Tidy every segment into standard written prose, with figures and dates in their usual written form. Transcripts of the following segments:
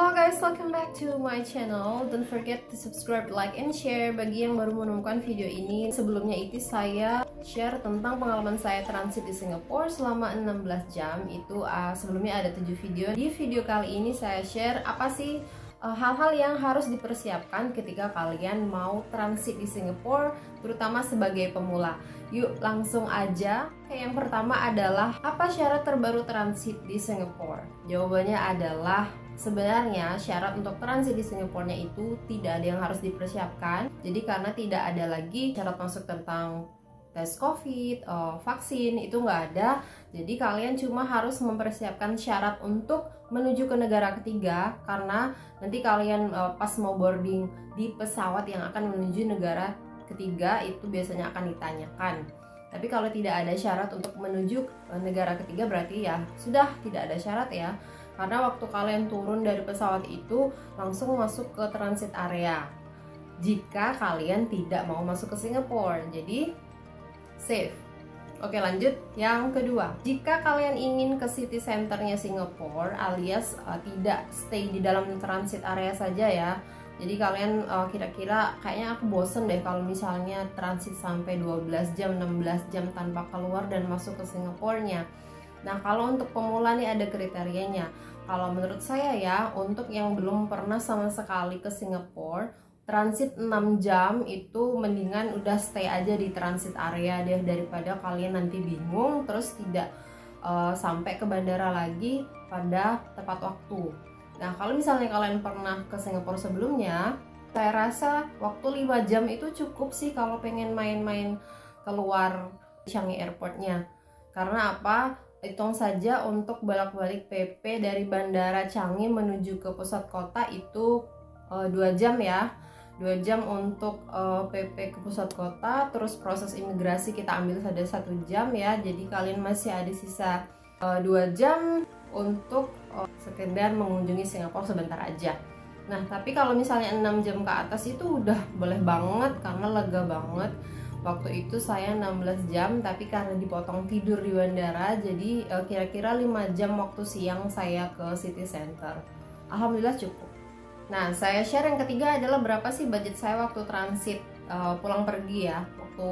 Halo guys, welcome back to my channel. Don't forget to subscribe, like, and share. Bagi yang baru menemukan video ini, sebelumnya itu saya share tentang pengalaman saya transit di Singapura selama 16 jam. Itu sebelumnya ada 7 video. Di video kali ini saya share apa sih hal-hal yang harus dipersiapkan ketika kalian mau transit di Singapura, terutama sebagai pemula. Yuk langsung aja. Yang pertama adalah, apa syarat terbaru transit di Singapura? Jawabannya adalah, sebenarnya syarat untuk transit di Singapura itu tidak ada yang harus dipersiapkan. Jadi karena tidak ada lagi syarat masuk tentang tes COVID, vaksin, itu nggak ada. Jadi kalian cuma harus mempersiapkan syarat untuk menuju ke negara ketiga, karena nanti kalian pas mau boarding di pesawat yang akan menuju negara ketiga itu biasanya akan ditanyakan. Tapi kalau tidak ada syarat untuk menuju negara ketiga, berarti ya sudah tidak ada syarat ya. Karena waktu kalian turun dari pesawat itu langsung masuk ke transit area jika kalian tidak mau masuk ke Singapura. Jadi safe. Oke, lanjut. Yang kedua, jika kalian ingin ke city centernya Singapura alias tidak stay di dalam transit area saja ya. Jadi kalian kira-kira kayaknya aku bosen deh kalau misalnya transit sampai 12 jam, 16 jam tanpa keluar dan masuk ke Singapuranya. Nah, kalau untuk pemula nih ada kriterianya. Kalau menurut saya ya, untuk yang belum pernah sama sekali ke Singapura, transit 6 jam itu mendingan udah stay aja di transit area deh, daripada kalian nanti bingung terus tidak sampai ke bandara lagi pada tepat waktu. Nah, kalau misalnya kalian pernah ke Singapura sebelumnya, saya rasa waktu 5 jam itu cukup sih kalau pengen main-main keluar Changi Airportnya. Karena apa? Hitung saja untuk bolak-balik PP dari Bandara Changi menuju ke pusat kota itu 2 jam ya. 2 jam untuk PP ke pusat kota, terus proses imigrasi kita ambil saja 1 jam ya. Jadi kalian masih ada sisa 2 jam untuk sekedar mengunjungi Singapura sebentar aja. Nah, tapi kalau misalnya 6 jam ke atas itu udah boleh banget karena lega banget. Waktu itu saya 16 jam, tapi karena dipotong tidur di bandara, jadi kira-kira 5 jam waktu siang saya ke city center. Alhamdulillah cukup. Nah, saya share yang ketiga adalah berapa sih budget saya waktu transit pulang pergi ya. Waktu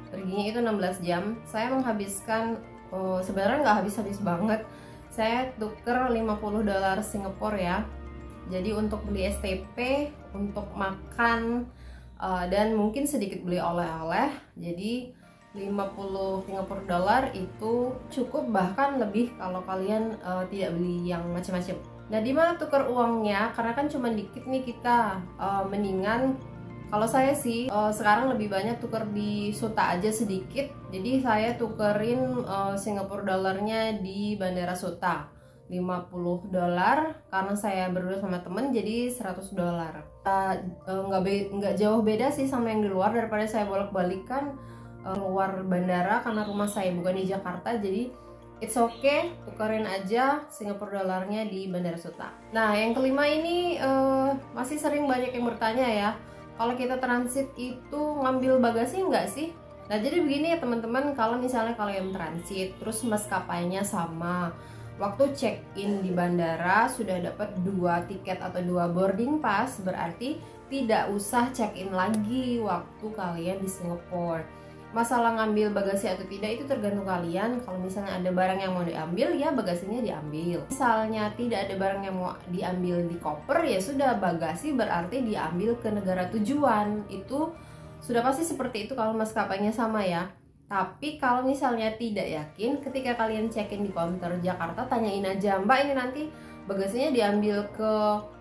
perginya itu 16 jam, saya menghabiskan sebenarnya nggak habis-habis banget. Saya tuker 50 dolar Singapura ya. Jadi untuk beli STP, untuk makan, dan mungkin sedikit beli oleh-oleh. Jadi 50 Singapura dolar itu cukup, bahkan lebih kalau kalian tidak beli yang macam-macam. Nah, di mana tukar uangnya? Karena kan cuma dikit nih kita, mendingan kalau saya sih sekarang lebih banyak tuker di Suta aja sedikit. Jadi saya tukerin Singapura dolarnya di Bandara Suta 50 dolar, karena saya berdua sama temen jadi 100 dolar. Nggak jauh beda sih sama yang di luar, daripada saya bolak-balik kan keluar bandara karena rumah saya bukan di Jakarta. Jadi it's okay, tukerin aja Singapura dolarnya di Bandara Suta. Nah, yang kelima ini masih sering banyak yang bertanya ya, kalau kita transit itu ngambil bagasi nggak sih? Nah, jadi begini ya teman-teman, kalau misalnya kalian transit terus maskapainya sama, waktu check-in di bandara sudah dapat 2 tiket atau 2 boarding pass, berarti tidak usah check-in lagi waktu kalian di Singapura. Masalah ngambil bagasi atau tidak itu tergantung kalian. Kalau misalnya ada barang yang mau diambil, ya bagasinya diambil. Misalnya tidak ada barang yang mau diambil di koper, ya sudah, bagasi berarti diambil ke negara tujuan. Itu sudah pasti seperti itu kalau maskapainya sama ya. Tapi kalau misalnya tidak yakin, ketika kalian check-in di counter Jakarta, tanyain aja, Mbak ini nanti bagasinya diambil ke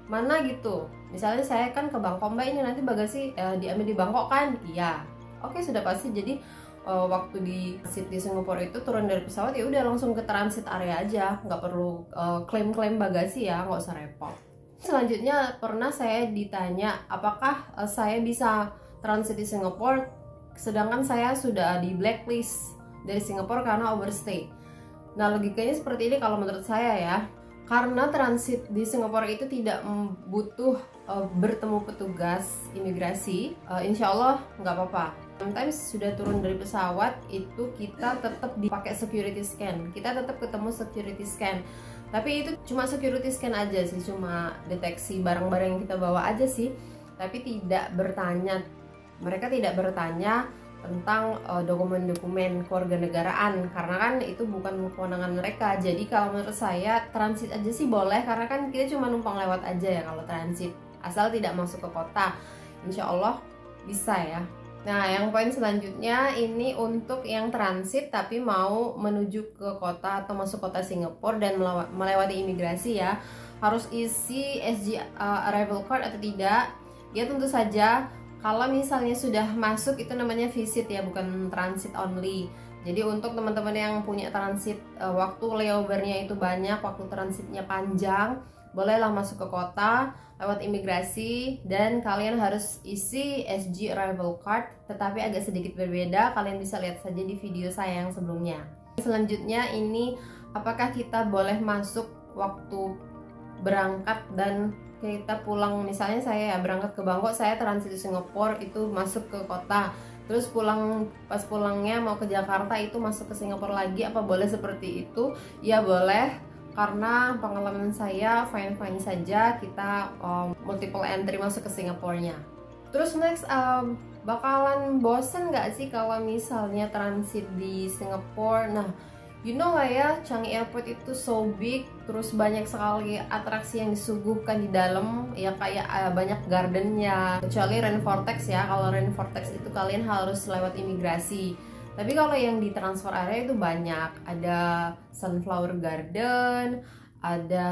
mana gitu. Misalnya saya kan ke Bangkok, Mbak ini nanti bagasi diambil di Bangkok kan? Iya. Oke, sudah pasti. Jadi waktu di Singapura itu turun dari pesawat ya udah langsung ke transit area aja, nggak perlu klaim-klaim bagasi ya, nggak usah repot. Selanjutnya pernah saya ditanya apakah saya bisa transit di Singapura sedangkan saya sudah di blacklist dari Singapura karena overstay. Nah, logikanya seperti ini kalau menurut saya ya. Karena transit di Singapura itu tidak butuh bertemu petugas imigrasi, insya Allah nggak apa-apa. Sometimes sudah turun dari pesawat itu kita tetap dipakai security scan, kita tetap ketemu security scan. Tapi itu cuma security scan aja sih, cuma deteksi barang-barang yang kita bawa aja sih. Tapi tidak bertanya, mereka tidak bertanya tentang dokumen-dokumen kewarganegaraan, karena kan itu bukan kewenangan mereka. Jadi kalau menurut saya transit aja sih boleh, karena kan kita cuma numpang lewat aja ya kalau transit, asal tidak masuk ke kota, insya Allah bisa ya. Nah, yang poin selanjutnya ini untuk yang transit tapi mau menuju ke kota atau masuk kota Singapura dan melewati imigrasi ya, harus isi SG arrival card atau tidak. Ya tentu saja kalau misalnya sudah masuk itu namanya visit ya, bukan transit only. Jadi untuk teman-teman yang punya transit, waktu layovernya itu banyak, waktu transitnya panjang, bolehlah masuk ke kota lewat imigrasi dan kalian harus isi SG arrival card, tetapi agak sedikit berbeda. Kalian bisa lihat saja di video saya yang sebelumnya. Selanjutnya ini apakah kita boleh masuk waktu berangkat dan kita pulang. Misalnya saya ya berangkat ke Bangkok, saya transit di Singapura itu masuk ke kota, terus pas pulangnya mau ke Jakarta itu masuk ke Singapura lagi, apa boleh seperti itu? Ya boleh, karena pengalaman saya fine-fine saja kita multiple entry masuk ke Singapurnya. Terus next, bakalan bosen nggak sih kalau misalnya transit di Singapura? Nah, you know lah ya, Changi Airport itu so big, terus banyak sekali atraksi yang disuguhkan di dalam ya, kayak banyak gardennya, kecuali Rainvortex ya. Kalau Rainvortex itu kalian harus lewat imigrasi. Tapi kalau yang di transfer area itu banyak, ada sunflower garden, ada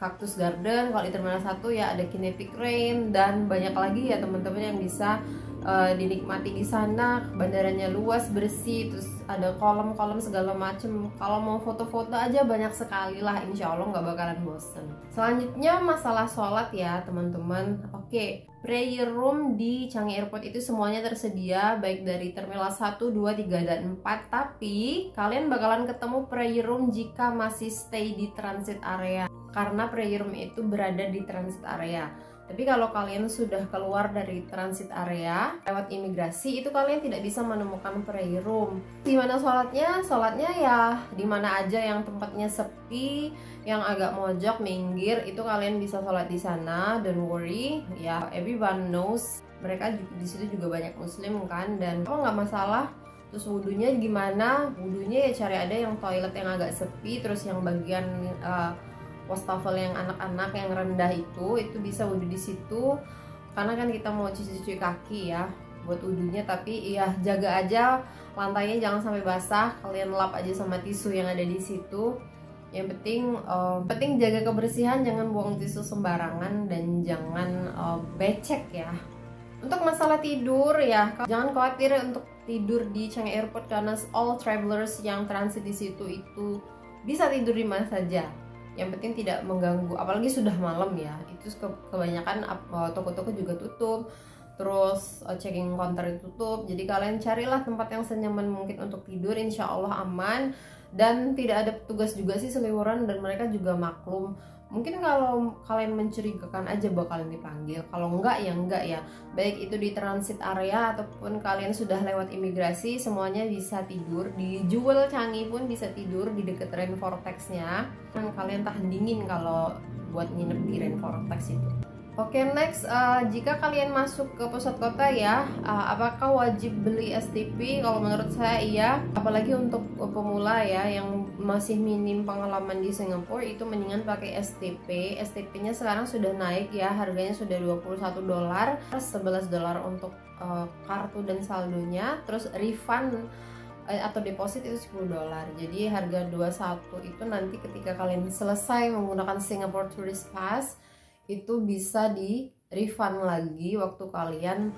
cactus garden. Kalau di terminal 1 ya ada kinetic rain, dan banyak lagi ya teman-teman yang bisa dinikmati di sana. Bandaranya luas, bersih, terus ada kolam-kolam segala macem. Kalau mau foto-foto aja banyak sekali lah, insya Allah nggak bakalan bosen. Selanjutnya masalah sholat ya teman-teman. Oke, prayer room di Changi Airport itu semuanya tersedia, baik dari terminal 1, 2, 3, dan 4. Tapi kalian bakalan ketemu prayer room jika masih stay di transit area, karena prayer room itu berada di transit area. Tapi kalau kalian sudah keluar dari transit area lewat imigrasi, itu kalian tidak bisa menemukan prayer room. Di mana sholatnya? Sholatnya ya di mana aja yang tempatnya sepi, yang agak mojok, minggir, itu kalian bisa sholat di sana. Don't worry, ya everyone knows, mereka di situ juga banyak muslim kan, dan nggak masalah. Terus wudhunya gimana? Wudhunya ya cari ada yang toilet yang agak sepi, terus yang bagian wastafel yang anak-anak yang rendah itu bisa wudhu di situ, karena kan kita mau cuci-cuci kaki ya buat wudhunya. Tapi ya jaga aja lantainya jangan sampai basah, kalian lap aja sama tisu yang ada di situ. Yang penting jaga kebersihan, jangan buang tisu sembarangan dan jangan becek ya. Untuk masalah tidur ya, jangan khawatir untuk tidur di Changi Airport, karena all travelers yang transit di situ itu bisa tidur di mana saja. Yang penting tidak mengganggu, apalagi sudah malam ya. Itu kebanyakan toko-toko juga tutup, terus checking counter tutup. Jadi kalian carilah tempat yang senyaman mungkin untuk tidur, insya Allah aman. Dan tidak ada petugas juga sih seliweran, dan mereka juga maklum. Mungkin kalau kalian mencurigakan aja bakalan dipanggil, kalau enggak ya enggak ya. Baik itu di transit area ataupun kalian sudah lewat imigrasi, semuanya bisa tidur. Di Jewel Changi pun bisa tidur di deket Rainvortex-nya. Kan kalian tahan dingin kalau buat nginep di Rainvortex itu. Oke, next, jika kalian masuk ke pusat kota ya, apakah wajib beli STP? Kalau menurut saya iya, apalagi untuk pemula ya yang masih minim pengalaman di Singapura, itu mendingan pakai STP. STP-nya sekarang sudah naik ya, harganya sudah $21, $11 untuk kartu dan saldonya, terus refund atau deposit itu $10. Jadi harga 21 itu nanti ketika kalian selesai menggunakan Singapore Tourist Pass itu bisa di refund lagi waktu kalian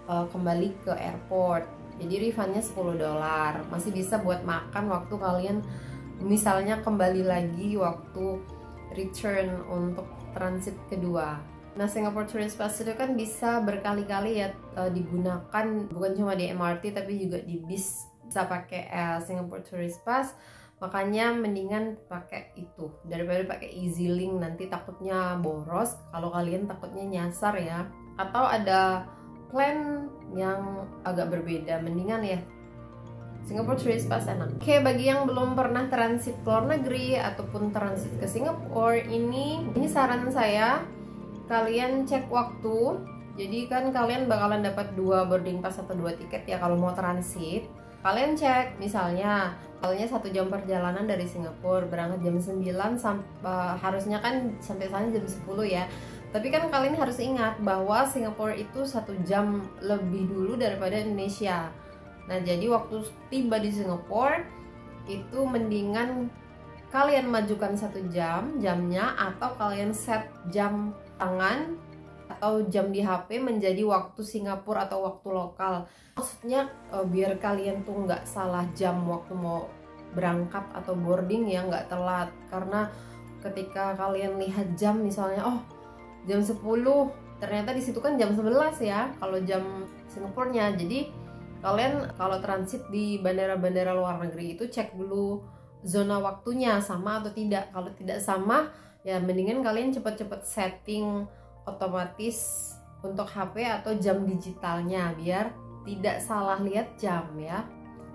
kembali ke airport. Jadi refundnya $10, masih bisa buat makan waktu kalian misalnya kembali lagi waktu return untuk transit kedua. Nah, Singapore Tourist Pass itu kan bisa berkali-kali ya digunakan, bukan cuma di MRT tapi juga di bis bisa pakai Singapore Tourist Pass. Makanya mendingan pakai itu daripada pakai EZ-Link, nanti takutnya boros kalau kalian takutnya nyasar ya. Atau ada plan yang agak berbeda, mendingan ya Singapore Tourist Pass enak. Oke, bagi yang belum pernah transit ke luar negeri ataupun transit ke Singapore, ini saran saya, kalian cek waktu. Jadi kan kalian bakalan dapat 2 boarding pass atau 2 tiket ya kalau mau transit. Kalian cek, misalnya 1 jam perjalanan dari Singapura, berangkat jam 9 sampai harusnya kan sampai sana jam 10 ya. Tapi kan kalian harus ingat bahwa Singapura itu 1 jam lebih dulu daripada Indonesia. Nah, jadi waktu tiba di Singapura itu mendingan kalian majukan 1 jam jamnya, atau kalian set jam tangan atau jam di HP menjadi waktu Singapura atau waktu lokal. Maksudnya biar kalian tuh nggak salah jam waktu mau berangkat atau boarding ya, nggak telat. Karena ketika kalian lihat jam misalnya, oh jam 10, ternyata di situ kan jam 11 ya kalau jam Singapurnya. Jadi kalian kalau transit di bandara-bandara luar negeri itu cek dulu zona waktunya sama atau tidak. Kalau tidak sama ya mendingan kalian cepet-cepet setting otomatis untuk HP atau jam digitalnya biar tidak salah lihat jam ya.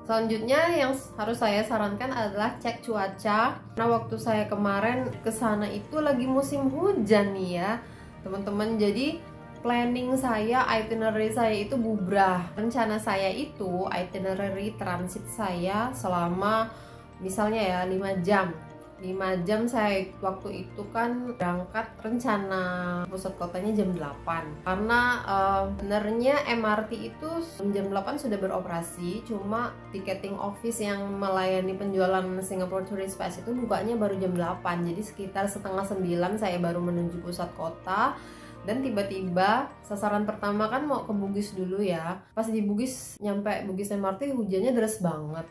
Selanjutnya yang harus saya sarankan adalah cek cuaca. Nah, waktu saya kemarin ke sana itu lagi musim hujan nih ya teman-teman. Jadi planning saya, itinerary saya itu bubrah. Rencana saya itu itinerary transit saya selama misalnya ya 5 jam. 5 jam saya waktu itu kan berangkat, rencana pusat kotanya jam 8. Karena sebenarnya MRT itu jam 8 sudah beroperasi, cuma ticketing office yang melayani penjualan Singapore Tourist Pass itu bukanya baru jam 8. Jadi sekitar setengah 9 saya baru menuju pusat kota. Dan tiba-tiba sasaran pertama kan mau ke Bugis dulu ya. Pas di Bugis, nyampe Bugis MRT hujannya deras banget.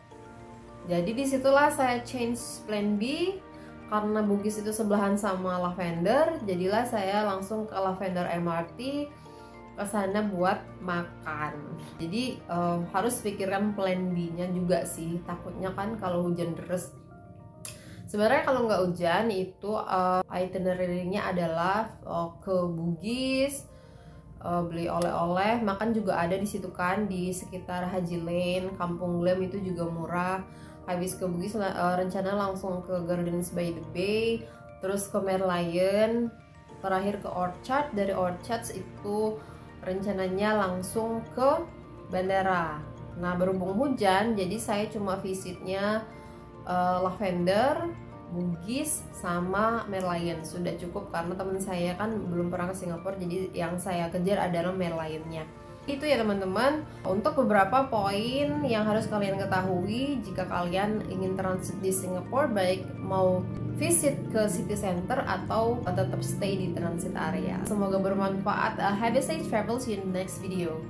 Jadi disitulah saya change plan B. Karena Bugis itu sebelahan sama Lavender, jadilah saya langsung ke Lavender MRT ke sana buat makan. Jadi harus pikirkan plan B-nya juga sih. Takutnya kan kalau hujan deras. Sebenarnya kalau nggak hujan itu itinerary-nya adalah ke Bugis, beli oleh-oleh, makan juga ada di situ kan, di sekitar Haji Lane, Kampung Glam itu juga murah. Habis ke Bugis rencana langsung ke Gardens by the Bay, terus ke Merlion, terakhir ke Orchard. Dari Orchard itu rencananya langsung ke bandara. Nah, berhubung hujan jadi saya cuma visitnya Lavender, Bugis sama Merlion. Sudah cukup karena teman saya kan belum pernah ke Singapura, jadi yang saya kejar adalah Merlionnya. Itu ya teman-teman, untuk beberapa poin yang harus kalian ketahui jika kalian ingin transit di Singapura, baik mau visit ke city center atau tetap stay di transit area. Semoga bermanfaat. Have a safe travel, see you in the next video.